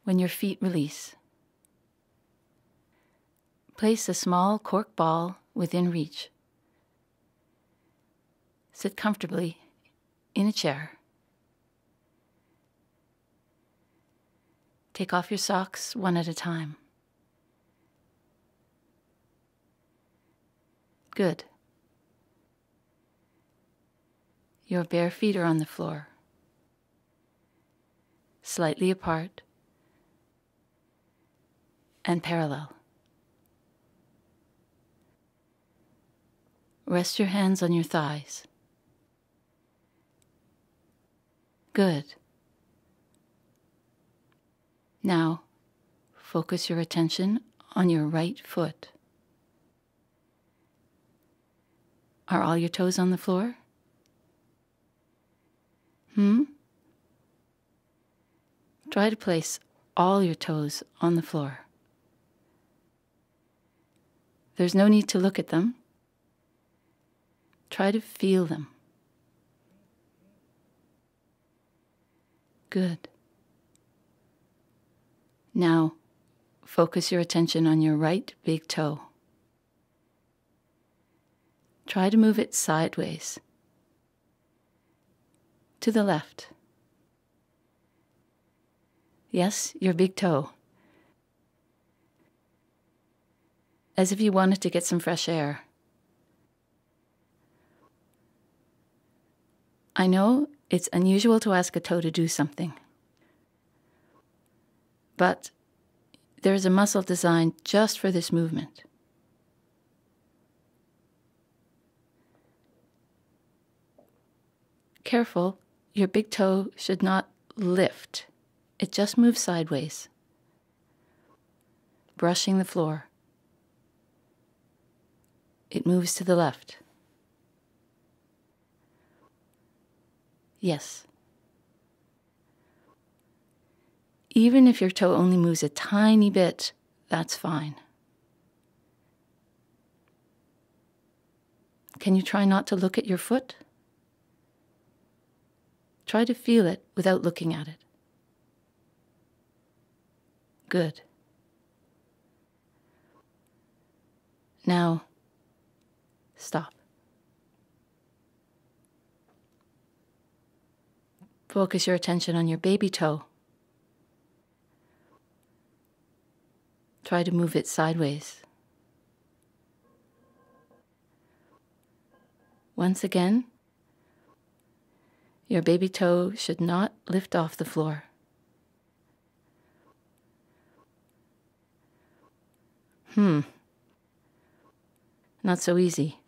when your feet release. Place a small cork ball within reach. Sit comfortably in a chair. Take off your socks one at a time. Good. Your bare feet are on the floor, slightly apart and parallel. Rest your hands on your thighs. Good. Now, focus your attention on your right foot. Are all your toes on the floor? Try to place all your toes on the floor. There's no need to look at them. Try to feel them. Good. Now, focus your attention on your right big toe. Try to move it sideways, to the left. Yes, your big toe. As if you wanted to get some fresh air. I know it's unusual to ask a toe to do something, but there is a muscle designed just for this movement. Careful, your big toe should not lift. It just moves sideways, brushing the floor. It moves to the left. Yes. Even if your toe only moves a tiny bit, that's fine. Can you try not to look at your foot? Try to feel it without looking at it. Good. Now, stop. Focus your attention on your baby toe. Try to move it sideways. Once again, your baby toe should not lift off the floor. Not so easy.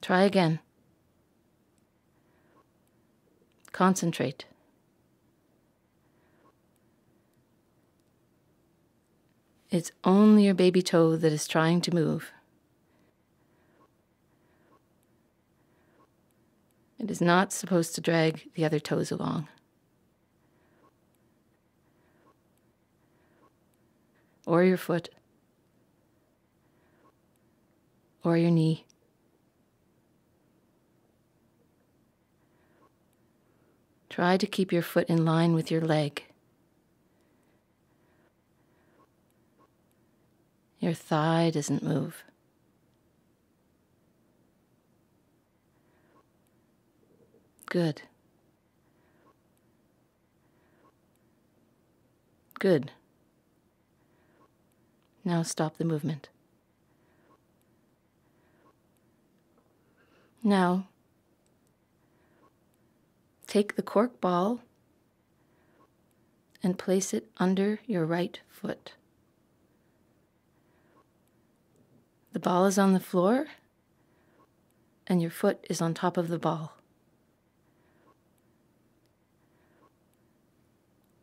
Try again. Concentrate. It's only your baby toe that is trying to move. It is not supposed to drag the other toes along. Or your foot. Or your knee. Try to keep your foot in line with your leg. Your thigh doesn't move. Good. Good. Now stop the movement. Now, take the cork ball and place it under your right foot. The ball is on the floor, and your foot is on top of the ball.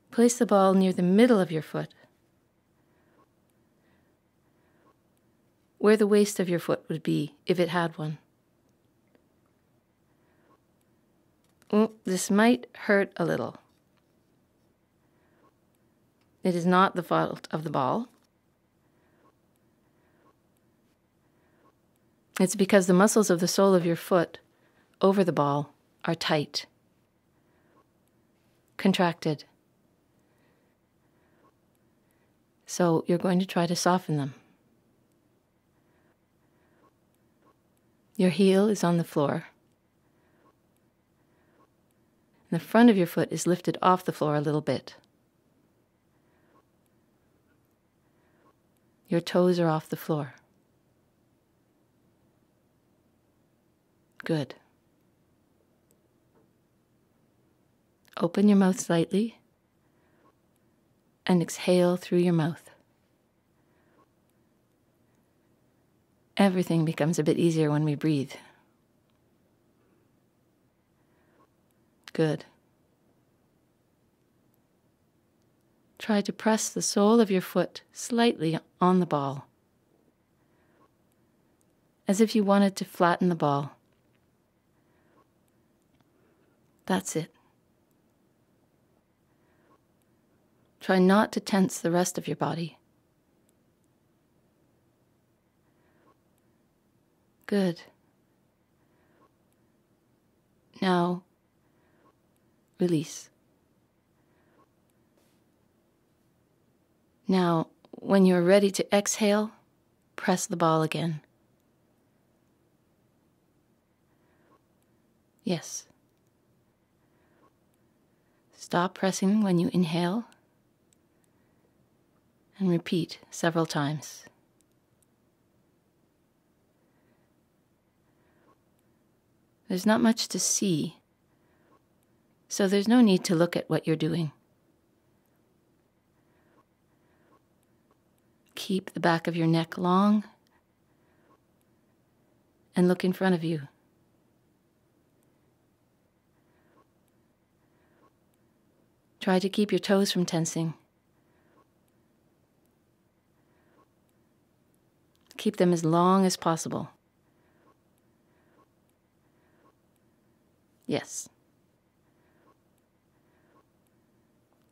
Place the ball near the middle of your foot, where the waist of your foot would be if it had one. This might hurt a little. It is not the fault of the ball. It's because the muscles of the sole of your foot over the ball are tight, contracted. So you're going to try to soften them. Your heel is on the floor. And the front of your foot is lifted off the floor a little bit. Your toes are off the floor. Good. Open your mouth slightly and exhale through your mouth. Everything becomes a bit easier when we breathe. Good. Try to press the sole of your foot slightly on the ball, as if you wanted to flatten the ball. That's it. Try not to tense the rest of your body. Good. Now, release. Now, when you're ready to exhale, press the ball again. Yes. Stop pressing when you inhale and repeat several times. There's not much to see, so there's no need to look at what you're doing. Keep the back of your neck long and look in front of you. Try to keep your toes from tensing. Keep them as long as possible. Yes.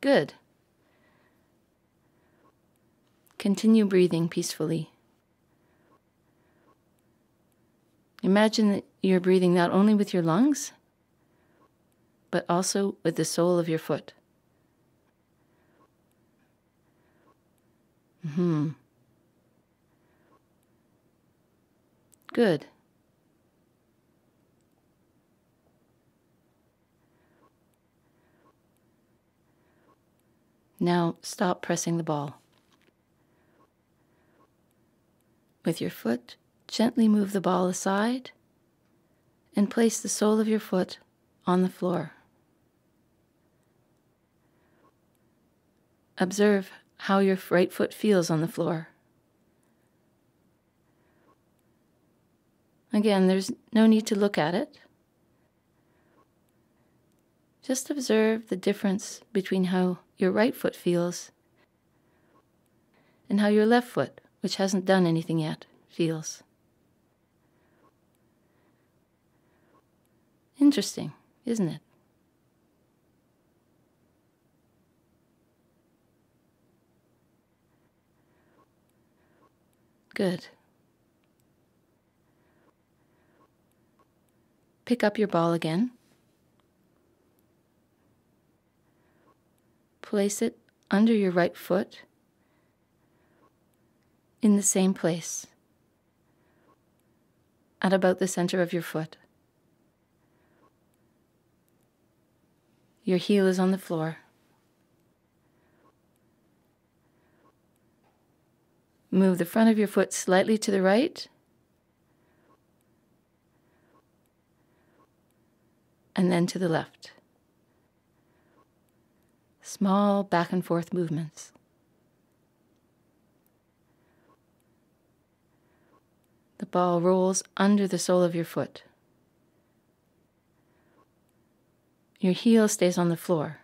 Good. Continue breathing peacefully. Imagine that you're breathing not only with your lungs, but also with the sole of your foot. Good. Now stop pressing the ball. With your foot, gently move the ball aside and place the sole of your foot on the floor. Observe how your right foot feels on the floor. Again, there's no need to look at it. Just observe the difference between how your right foot feels and how your left foot, which hasn't done anything yet, feels. Interesting, isn't it? Good. Pick up your ball again. Place it under your right foot in the same place, at about the center of your foot. Your heel is on the floor. Move the front of your foot slightly to the right and then to the left. Small back and forth movements. The ball rolls under the sole of your foot. Your heel stays on the floor.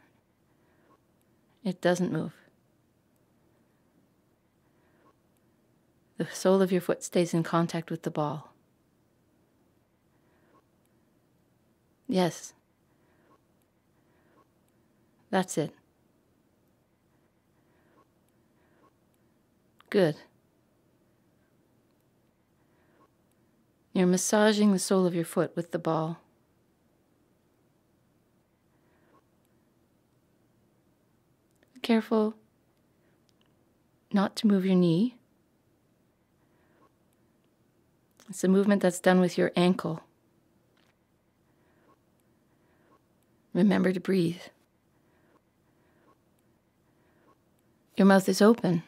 It doesn't move. The sole of your foot stays in contact with the ball. Yes. That's it. Good. You're massaging the sole of your foot with the ball. Careful not to move your knee. It's a movement that's done with your ankle. Remember to breathe. Your mouth is open,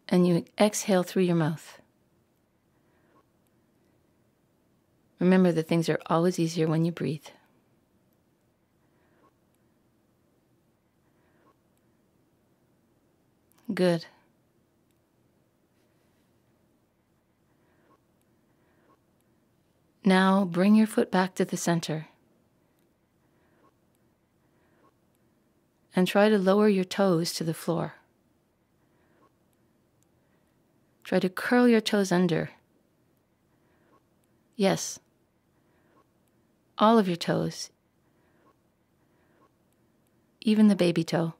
and you exhale through your mouth. Remember that things are always easier when you breathe. Good. Now bring your foot back to the center. And try to lower your toes to the floor. Try to curl your toes under. Yes, all of your toes, even the baby toe.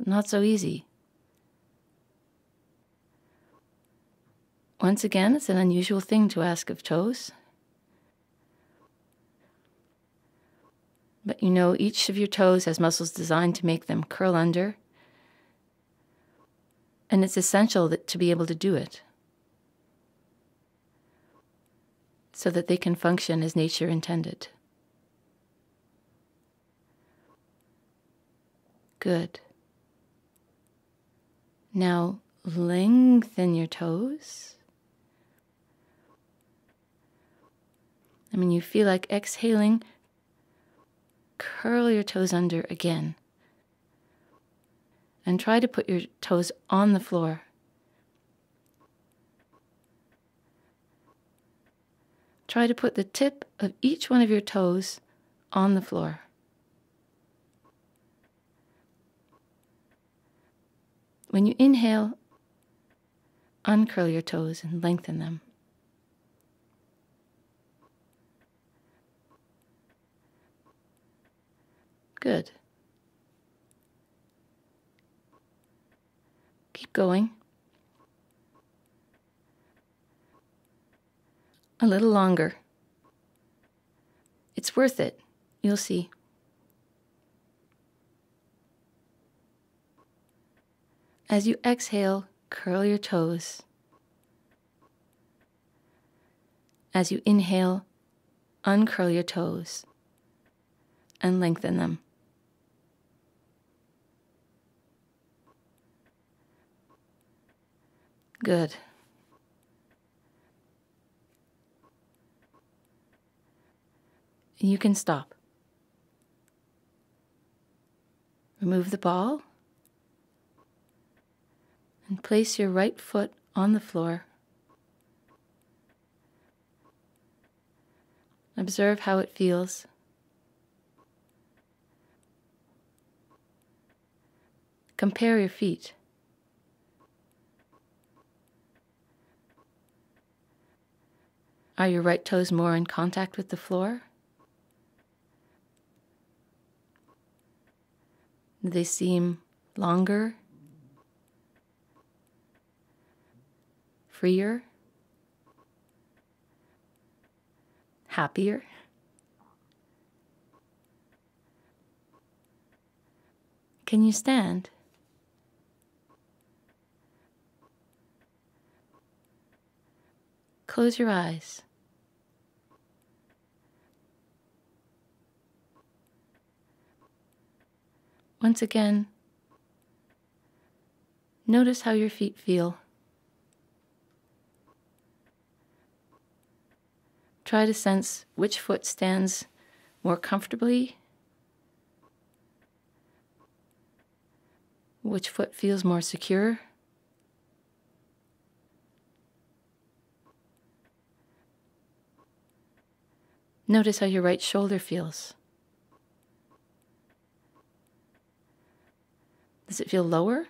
Not so easy. Once again, it's an unusual thing to ask of toes. But you know each of your toes has muscles designed to make them curl under, and it's essential to be able to do it so that they can function as nature intended. Good. Now lengthen your toes. You feel like exhaling. Curl your toes under again. And try to put your toes on the floor. Try to put the tip of each one of your toes on the floor. When you inhale, uncurl your toes and lengthen them. Good. Keep going. A little longer. It's worth it. You'll see. As you exhale, curl your toes. As you inhale, uncurl your toes and lengthen them. Good. You can stop. Remove the ball and place your right foot on the floor. Observe how it feels. Compare your feet. Are your right toes more in contact with the floor? Do they seem longer? Freer? Happier? Can you stand? Close your eyes. Once again, notice how your feet feel. Try to sense which foot stands more comfortably, which foot feels more secure. Notice how your right shoulder feels. Does it feel lower?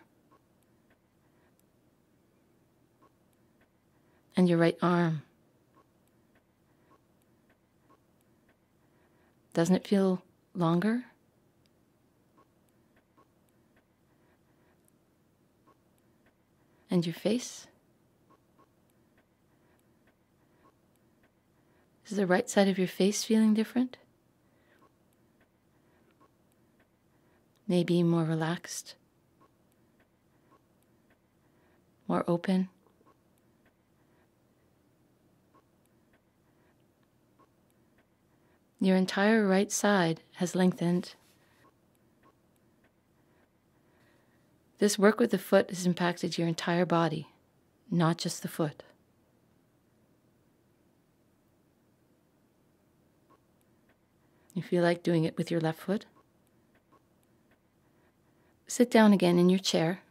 And your right arm. Doesn't it feel longer? And your face? Is the right side of your face feeling different? maybe more relaxed, more open. Your entire right side has lengthened. This work with the foot has impacted your entire body, not just the foot. You feel like doing it with your left foot? Sit down again in your chair.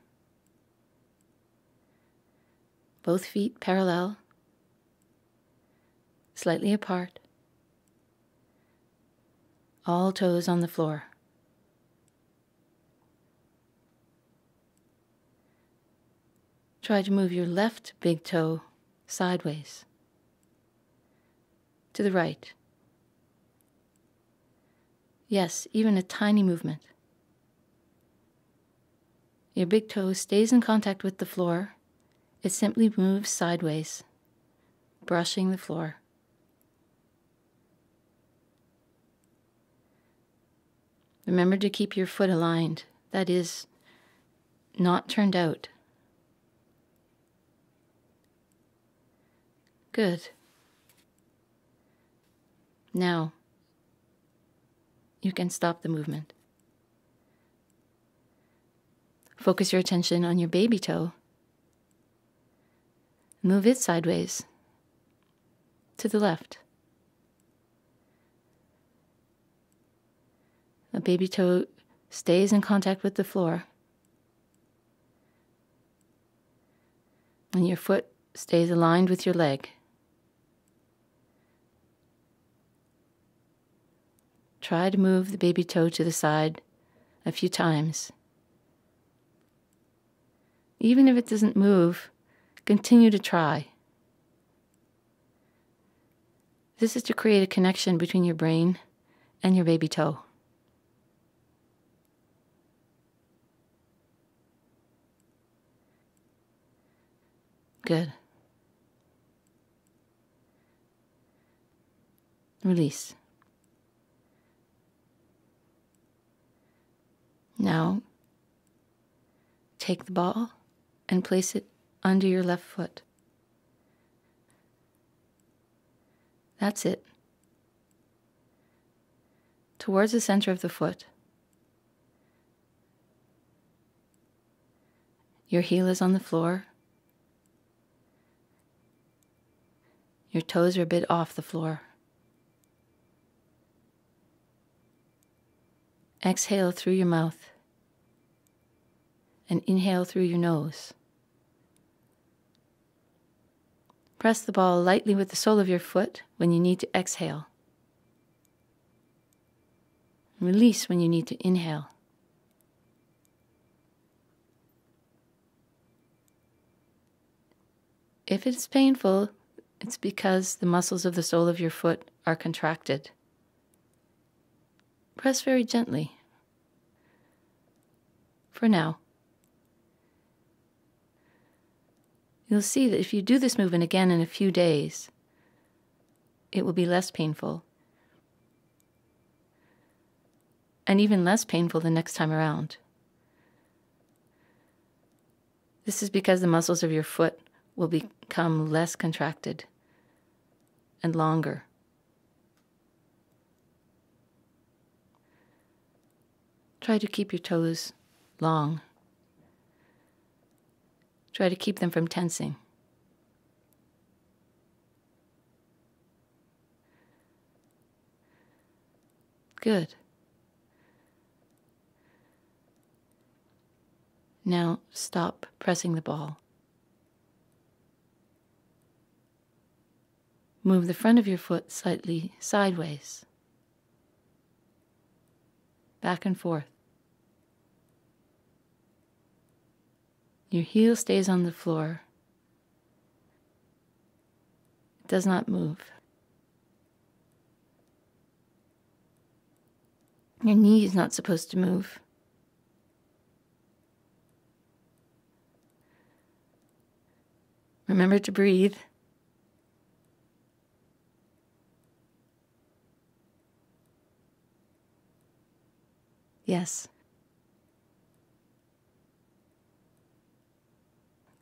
Both feet parallel, slightly apart. All toes on the floor. Try to move your left big toe sideways to the right. Yes, even a tiny movement. Your big toe stays in contact with the floor. It simply moves sideways, brushing the floor. Remember to keep your foot aligned, that is, not turned out. Good. Now, you can stop the movement. Focus your attention on your baby toe. Move it sideways to the left. The baby toe stays in contact with the floor, and your foot stays aligned with your leg. Try to move the baby toe to the side a few times. Even if it doesn't move, continue to try. This is to create a connection between your brain and your baby toe. Good. Release. Now, take the ball and place it under your left foot. That's it. Towards the center of the foot. Your heel is on the floor. Your toes are a bit off the floor. Exhale through your mouth and inhale through your nose. Press the ball lightly with the sole of your foot when you need to exhale. Release when you need to inhale. If it's painful, it's because the muscles of the sole of your foot are contracted. Press very gently. For now. You'll see that if you do this movement again in a few days, it will be less painful. And even less painful the next time around. This is because the muscles of your foot will become less contracted and longer. Try to keep your toes long. Try to keep them from tensing. Good. Now stop pressing the ball. Move the front of your foot slightly sideways, back and forth. Your heel stays on the floor. It does not move. Your knee is not supposed to move. Remember to breathe. Yes.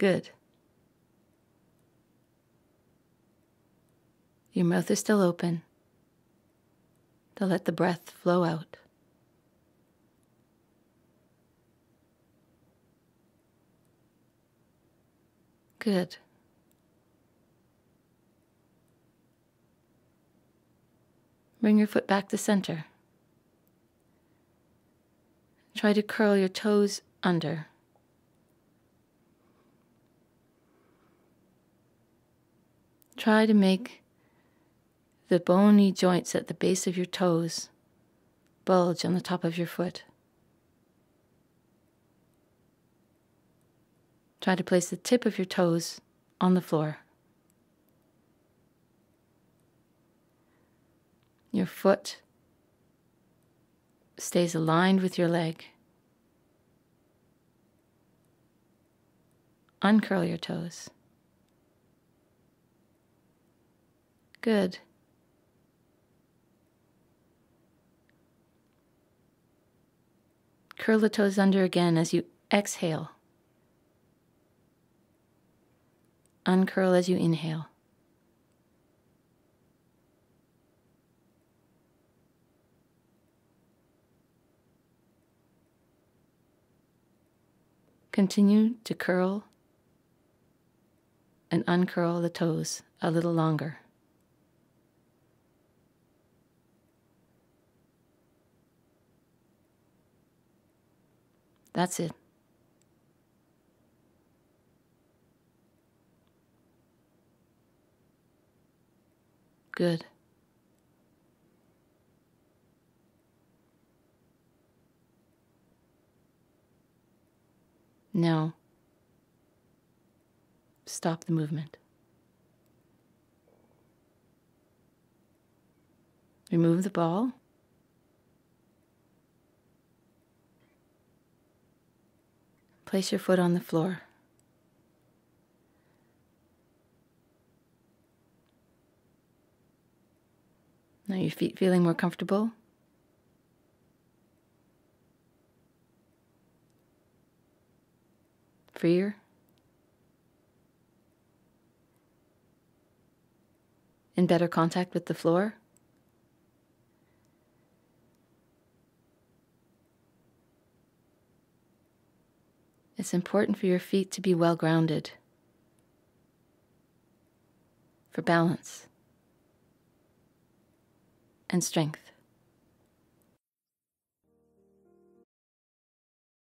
Good. Your mouth is still open to let the breath flow out. Good. Bring your foot back to center. Try to curl your toes under. Try to make the bony joints at the base of your toes bulge on the top of your foot. Try to place the tip of your toes on the floor. Your foot stays aligned with your leg. Uncurl your toes. Good. Curl the toes under again as you exhale. Uncurl as you inhale. Continue to curl and uncurl the toes a little longer. That's it. Good. Now, stop the movement. Remove the ball. Place your foot on the floor. Now your feet feeling more comfortable? Freer? In better contact with the floor? It's important for your feet to be well grounded, for balance and strength.